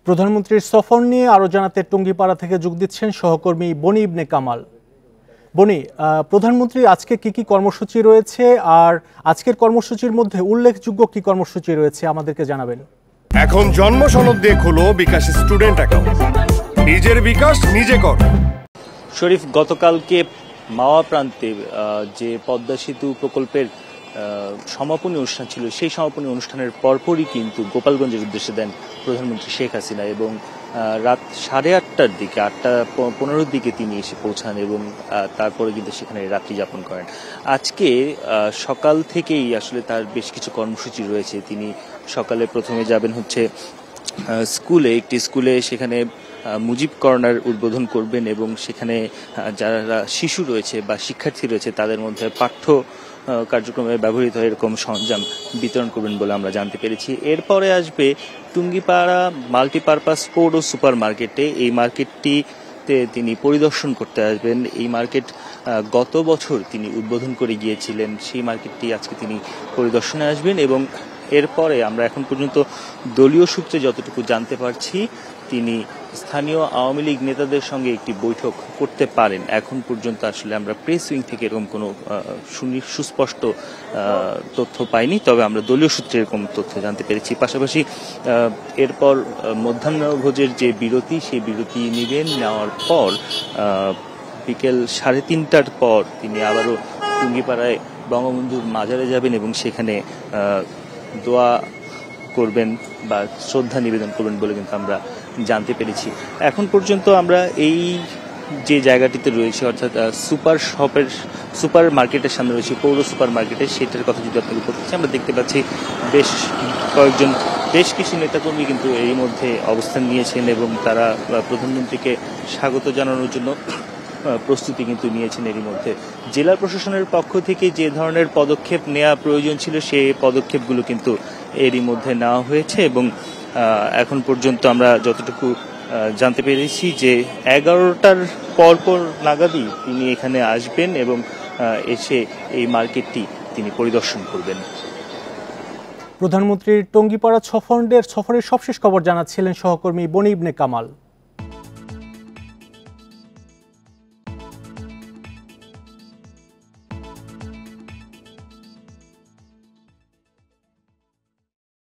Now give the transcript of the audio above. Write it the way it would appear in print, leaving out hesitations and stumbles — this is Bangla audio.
প্রধানমন্ত্রীর সফর নিয়ে আরো জানাতে টঙ্গীপাড়া থেকে যোগ দিচ্ছেন সহকর্মী বনি ইবনে কামাল। বনি, প্রধানমন্ত্রীর আজকে কি কি কর্মসূচি রয়েছে আর আজকের কর্মসূচির মধ্যে উল্লেখযোগ্য কি কর্মসূচি রয়েছে আমাদেরকে জানাবেন। এখন জন্ম সনদ দিয়ে খোলো বিকাশ স্টুডেন্ট অ্যাকাউন্ট, নিজের বিকাশ নিজে কর। শরীফ, গতকালকে মাওয়া প্রান্তে যে পদ্মা সেতু প্রকল্পের সমাপনী অনুষ্ঠান ছিল, সেই সমাপনী অনুষ্ঠানের পরপরই কিন্তু গোপালগঞ্জের উদ্দেশ্যে দেন প্রধানমন্ত্রী শেখ হাসিনা এবং রাত 8:30টার দিকে 8:15 দিকে তিনি এসে পৌঁছান এবং তারপরে কিন্তু সেখানে রাত্রি যাপন করেন। আজকে সকাল থেকেই আসলে তার বেশ কিছু কর্মসূচি রয়েছে। তিনি সকালে প্রথমে যাবেন হচ্ছে একটি স্কুলে, সেখানে মুজিব কর্নার উদ্বোধন করবেন এবং সেখানে যারা শিশু রয়েছে বা শিক্ষার্থী রয়েছে তাদের মধ্যে পাঠ্য কার্যক্রমে ব্যবহৃত এরকম সরঞ্জাম বিতরণ করবেন বলে আমরা জানতে পেরেছি। এরপরে আসবে টুঙ্গিপাড়া মাল্টিপারপাস স্পোর্ট ও সুপার মার্কেটে। এই মার্কেটটিতে তিনি পরিদর্শন করতে আসবেন। এই মার্কেট গত বছর তিনি উদ্বোধন করে গিয়েছিলেন, সেই মার্কেটটি আজকে তিনি পরিদর্শনে আসবেন এবং এরপরে আমরা এখন পর্যন্ত দলীয় সূত্রে যতটুকু জানতে পারছি তিনি স্থানীয় আওয়ামী লীগ নেতাদের সঙ্গে একটি বৈঠক করতে পারেন। এখন পর্যন্ত আসলে আমরা প্রেস উইং থেকে এরকম কোনো সুস্পষ্ট তথ্য পাইনি, তবে আমরা দলীয় সূত্রে এরকম তথ্য জানতে পেরেছি। পাশাপাশি এরপর মধ্যাহ্নভোজের যে বিরতি, সেই বিরতি নেওয়ার পর বিকেল 3:30টার পর তিনি আবারও টুঙ্গিপাড়ায় বঙ্গবন্ধুর মাজারে যাবেন এবং সেখানে দোয়া করবেন বা শ্রদ্ধা নিবেদন করবেন বলে কিন্তু আমরা জানতে পেরেছি। এখন পর্যন্ত আমরা এই যে জায়গাটিতে রয়েছে, অর্থাৎ সুপার মার্কেটের সামনে রয়েছে, পৌর সুপার মার্কেটে, সেটার কথা যদি আপনাকে বলতে চাই, আমরা দেখতে পাচ্ছি বেশ কিছু নেতাকর্মী কিন্তু এই মধ্যে অবস্থান নিয়েছেন এবং তারা প্রধানমন্ত্রীকে স্বাগত জানানোর জন্য প্রস্তুতি কিন্তু নিয়েছেন। এরই মধ্যে জেলা প্রশাসনের পক্ষ থেকে যে ধরনের পদক্ষেপ নেওয়া প্রয়োজন ছিল, সেই পদক্ষেপগুলো কিন্তু এরই মধ্যে নেওয়া হয়েছে এবং এখন পর্যন্ত আমরা যতটুকু জানতে পেরেছি যে 11টার পর নাগাদই তিনি এখানে আসবেন এবং এসে এই মার্কেটটি তিনি পরিদর্শন করবেন। প্রধানমন্ত্রীর টঙ্গীপাড়া সফরের সবশেষ খবর জানাচ্ছিলেন সহকর্মী বনি ইবনে কামাল।